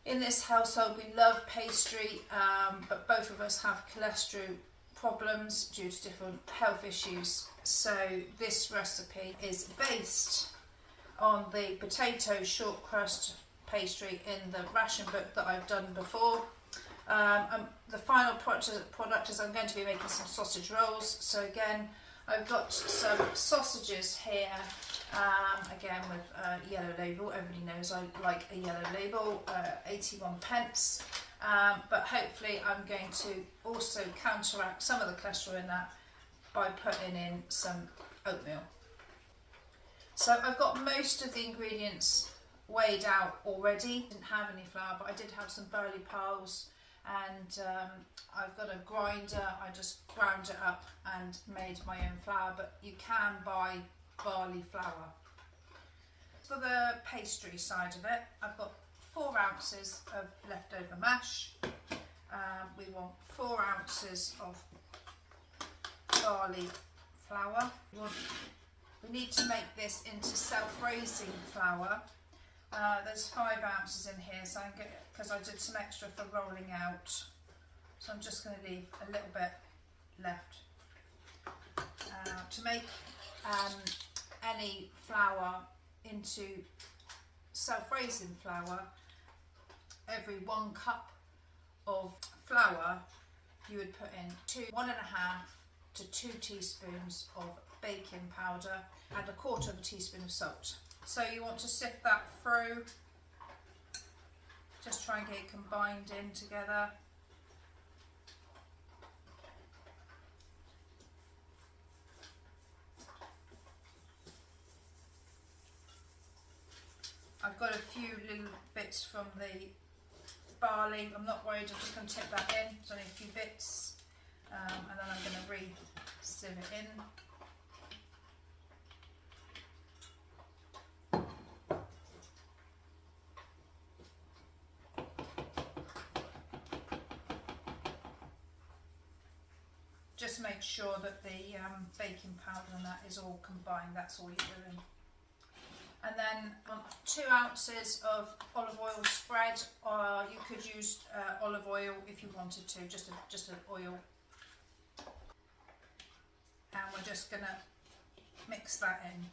In this household we love pastry, but both of us have cholesterol problems due to different health issues. So this recipe is based on the potato short crust pastry in the ration book that I've done before. The final product is I'm going to be making some sausage rolls. So again, I've got some sausages here, again with yellow label. Everybody knows I like a yellow label, 81p. But hopefully I'm going to also counteract some of the cholesterol in that by putting in some oatmeal. So I've got most of the ingredients weighed out already. Didn't have any flour, but I did have some barley pearls, and I've got a grinder. I just ground it up and made my own flour, but you can buy barley flour. For the pastry side of it, I've got 4 ounces of leftover mash. We want 4 ounces of barley flour. We need to make this into self-raising flour. There's 5 ounces in here, so because I did some extra for rolling out, so I'm just going to leave a little bit left. To make any flour into self-raising flour, every 1 cup of flour you would put in 1.5 to 2 teaspoons of baking powder and 1/4 teaspoon of salt. So you want to sift that through, just try and get it combined in together. I've got a few little bits from the barley. I'm not worried, I'm just going to tip that in. There's only a few bits, and then I'm going to re-sieve it in. Just make sure that the baking powder and that is all combined, that's all you're doing. And then 2 ounces of olive oil spread, or you could use olive oil if you wanted to, just an oil. And we're just going to mix that in.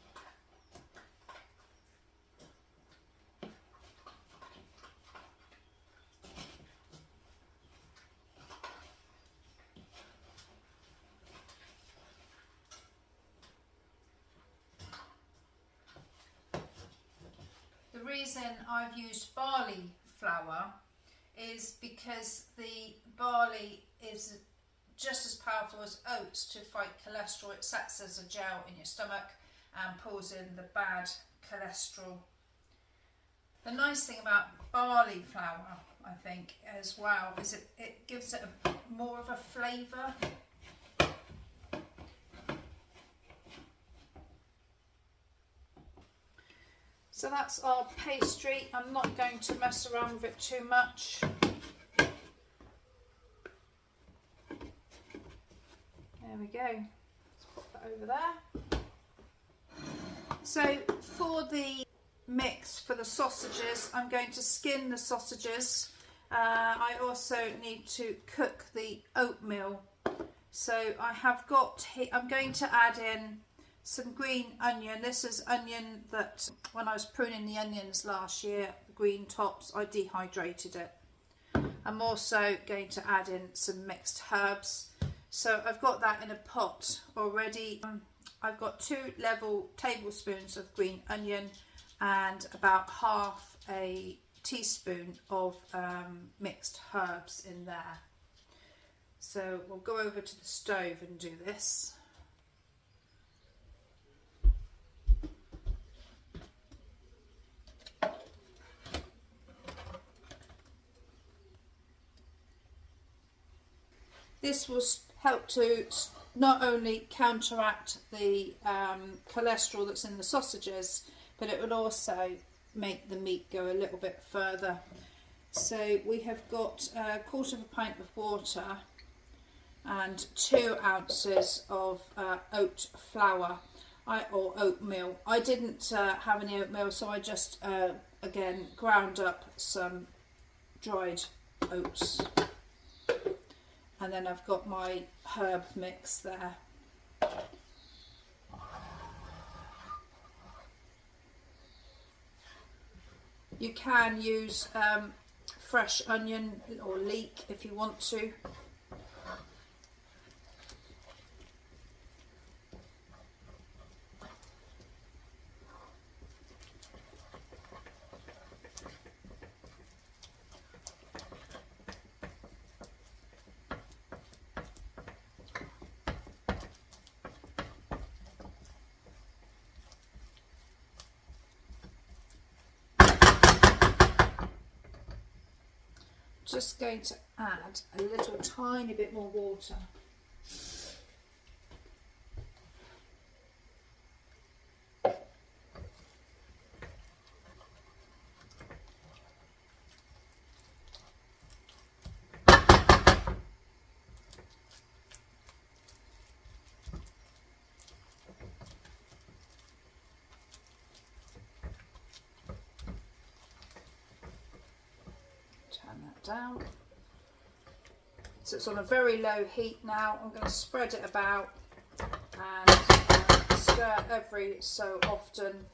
The reason I've used barley flour is because the barley is just as powerful as oats to fight cholesterol. It sets as a gel in your stomach and pulls in the bad cholesterol. The nice thing about barley flour, I think, as well, is it gives it more of a flavour. So that's our pastry. I'm not going to mess around with it too much. There we go. Let's pop that over there. So for the mix for the sausages, I'm going to skin the sausages. I also need to cook the oatmeal. So I have got, I'm going to add in some green onion. This is onion that when I was pruning the onions last year, the green tops, I dehydrated it. I'm also going to add in some mixed herbs. So I've got that in a pot already. I've got 2 level tablespoons of green onion and about half a teaspoon of mixed herbs in there. So we'll go over to the stove and do this. This will help to not only counteract the cholesterol that's in the sausages, but it will also make the meat go a little bit further. So we have got 1/4 pint of water and 2 ounces of oat flour or oatmeal. I didn't have any oatmeal, so I just again ground up some dried oats. And then I've got my herb mix there. You can use fresh onion or leek if you want to. Just going to add a little tiny bit more water. Turn that down. So it's on a very low heat now. I'm going to spread it about and stir every so often,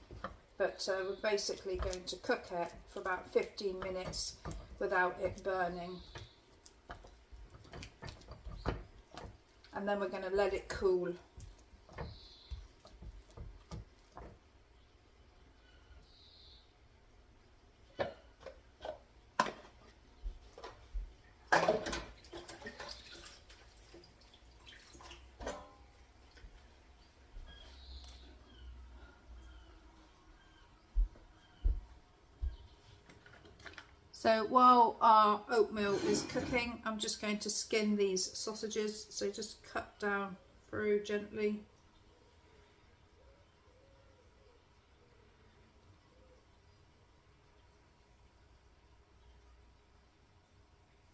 but we're basically going to cook it for about 15 minutes without it burning. And then we're going to let it cool. So while our oatmeal is cooking, I'm just going to skin these sausages. So just cut down through gently.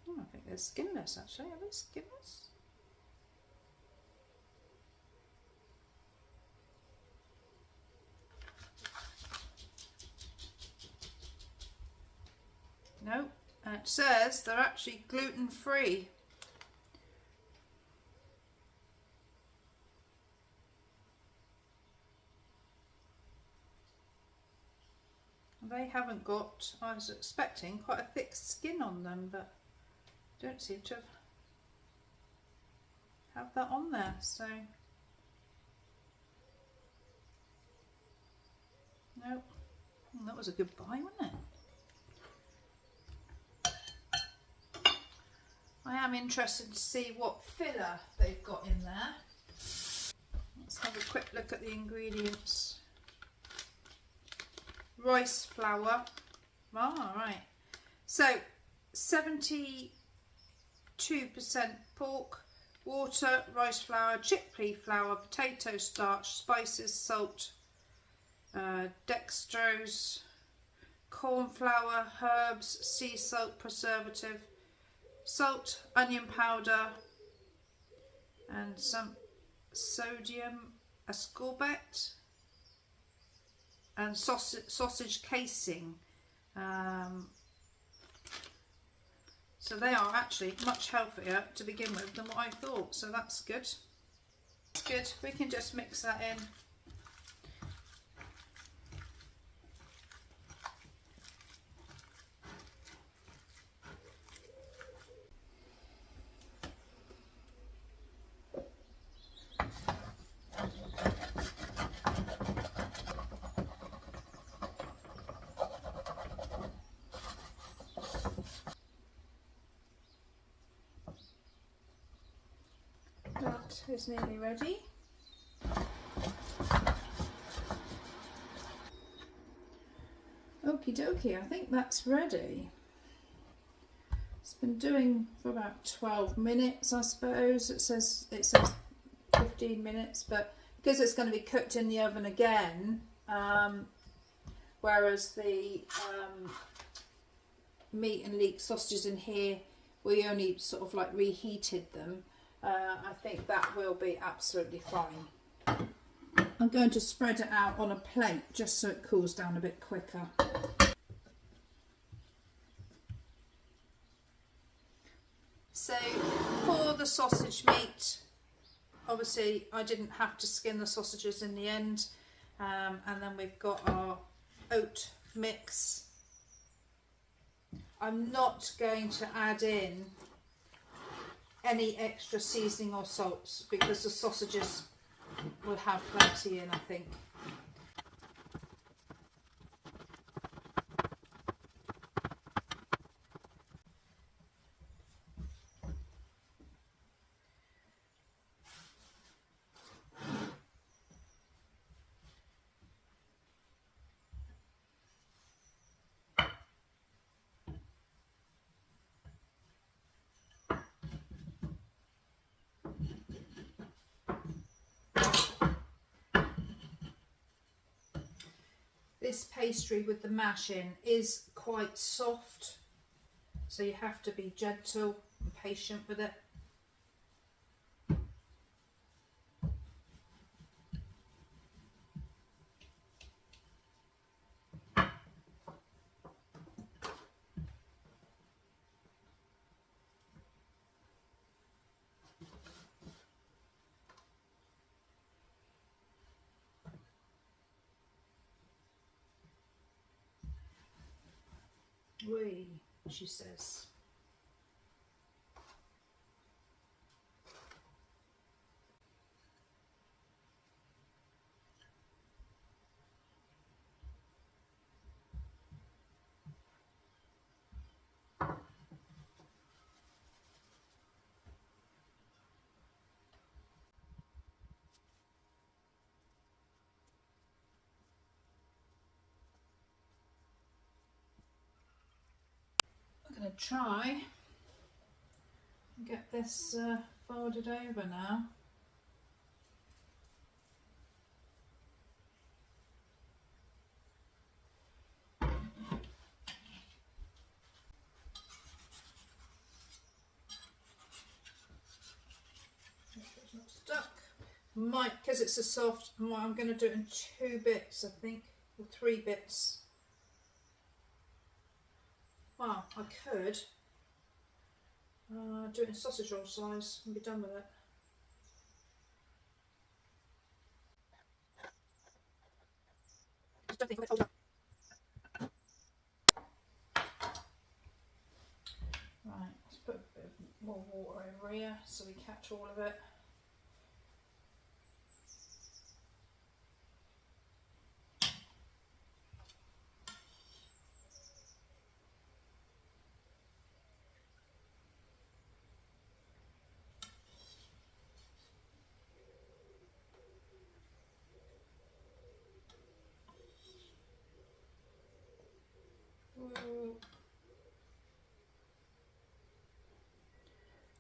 Oh, I think they're skinless actually. Are they skinless? No, it says they're actually gluten-free. They haven't got, I was expecting quite a thick skin on them, but don't seem to have that on there, so no. That was a good buy, wasn't it? I am interested to see what filler they've got in there. Let's have a quick look at the ingredients. Rice flour. Ah, right. So 72% pork, water, rice flour, chickpea flour, potato starch, spices, salt, dextrose, corn flour, herbs, sea salt, preservative, salt, onion powder, and some sodium ascorbate, and sausage casing. So they are actually much healthier to begin with than what I thought, so that's good. That's good. We can just mix that in. That is nearly ready. Okie dokie, I think that's ready. It's been doing for about 12 minutes, I suppose. It says 15 minutes, but because it's going to be cooked in the oven again, whereas the meat and leek sausages in here, we only sort of like reheated them. I think that will be absolutely fine. I'm going to spread it out on a plate just so it cools down a bit quicker. So for the sausage meat, obviously I didn't have to skin the sausages in the end, and then we've got our oat mix. I'm not going to add in any extra seasoning or salts because the sausages will have plenty in, I think. This pastry with the mash in is quite soft, so you have to be gentle and patient with it. Wee, she says. I'm going to try and get this folded over now. It's not stuck. Might, because it's a soft, I'm going to do it in 2 bits, I think, or 3 bits. Well, I could do it in sausage roll size and be done with it. Just don't think I'll get folded up. Right, let's put a bit more water over here so we catch all of it.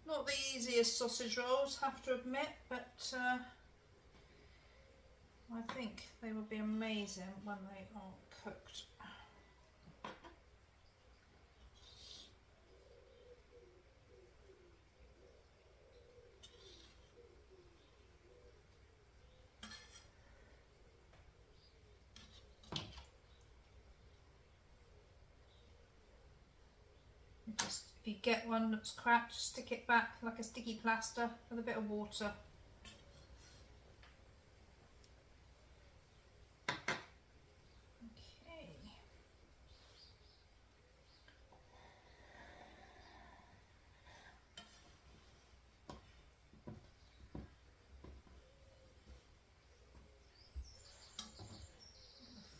Not the easiest sausage rolls, have to admit, but I think they will be amazing when they are cooked. Just, if you get one that's cracked, stick it back like a sticky plaster with a bit of water. Okay.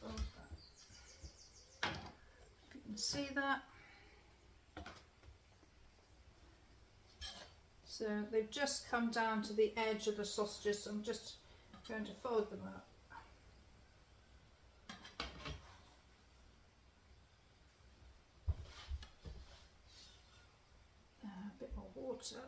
Fold that. If you can see that. So they've just come down to the edge of the sausages, so I'm just going to fold them up. A bit more water.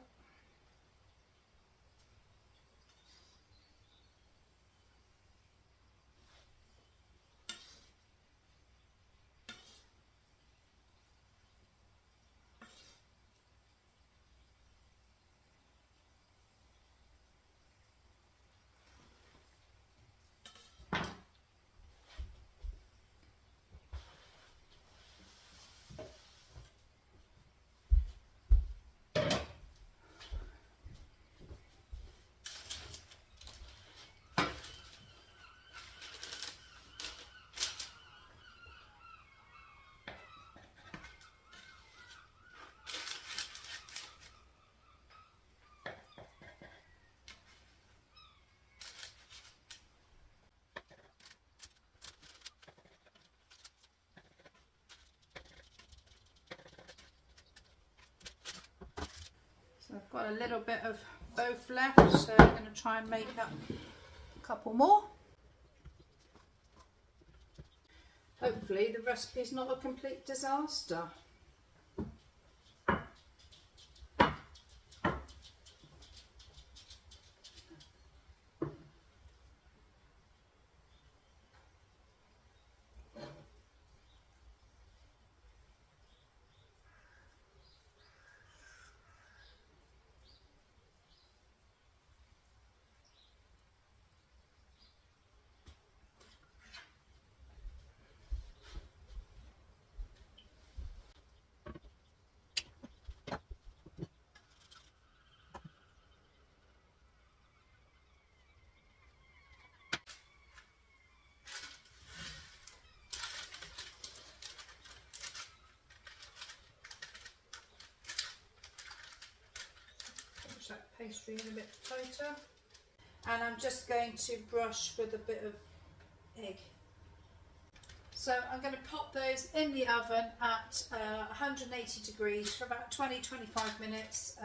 got a little bit of both left, so I'm going to try and make up a couple more. Hopefully the recipe is not a complete disaster. That pastry in a bit tighter, and I'm just going to brush with a bit of egg. So I'm going to pop those in the oven at 180 degrees for about 20-25 minutes,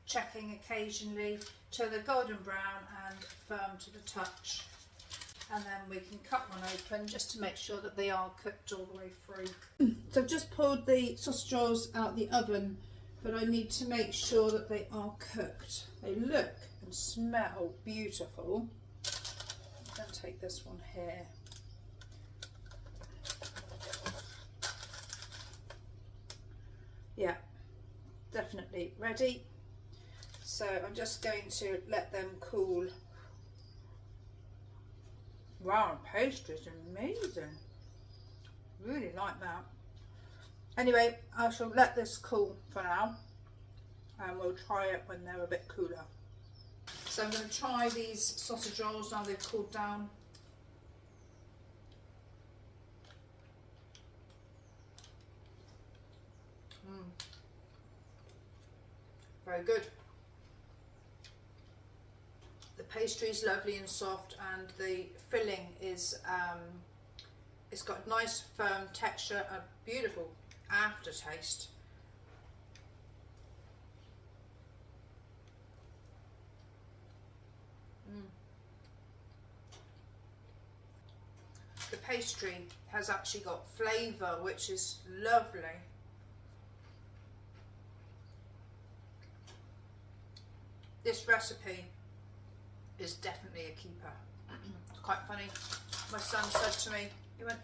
checking occasionally till they're golden brown and firm to the touch, and then we can cut one open just to make sure that they are cooked all the way through. So I've just pulled the sausage rolls out the oven, but I need to make sure that they are cooked. They look and smell beautiful. I'm going to take this one here. Yeah, definitely ready. So I'm just going to let them cool. Wow, pastry is amazing. Really like that. Anyway, I shall let this cool for now, and we'll try it when they're a bit cooler. So I'm going to try these sausage rolls now they've cooled down. Very good. The pastry is lovely and soft, and the filling is it's got a nice firm texture, a beautiful aftertaste. The pastry has actually got flavour, which is lovely. This recipe is definitely a keeper. It's quite funny. My son said to me, he went,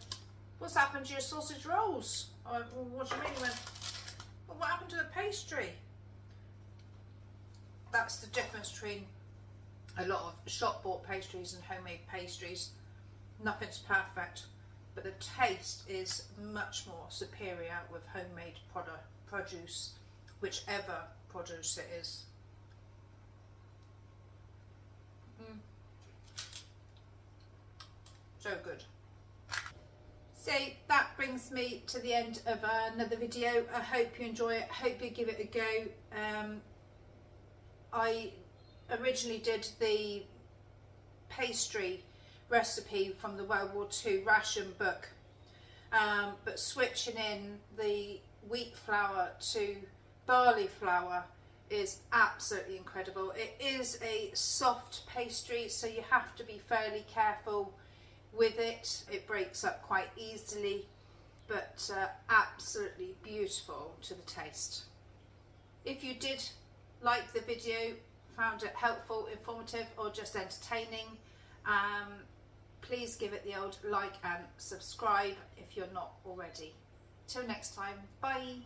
"What's happened to your sausage rolls?" I went, "Well, what do you mean?" He went, "Well, what happened to the pastry?" That's the difference between a lot of shop bought pastries and homemade pastries. Nothing's perfect, but the taste is much more superior with homemade produce, whichever produce it is. So good. So that brings me to the end of another video. I hope you enjoy it. I hope you give it a go. I originally did the pastry recipe from the World War II ration book, but switching in the wheat flour to barley flour is absolutely incredible. It is a soft pastry, so you have to be fairly careful with it. It breaks up quite easily, but absolutely beautiful to the taste. If you did like the video, found it helpful, informative, or just entertaining, please give it the old like and subscribe if you're not already. Till next time, bye.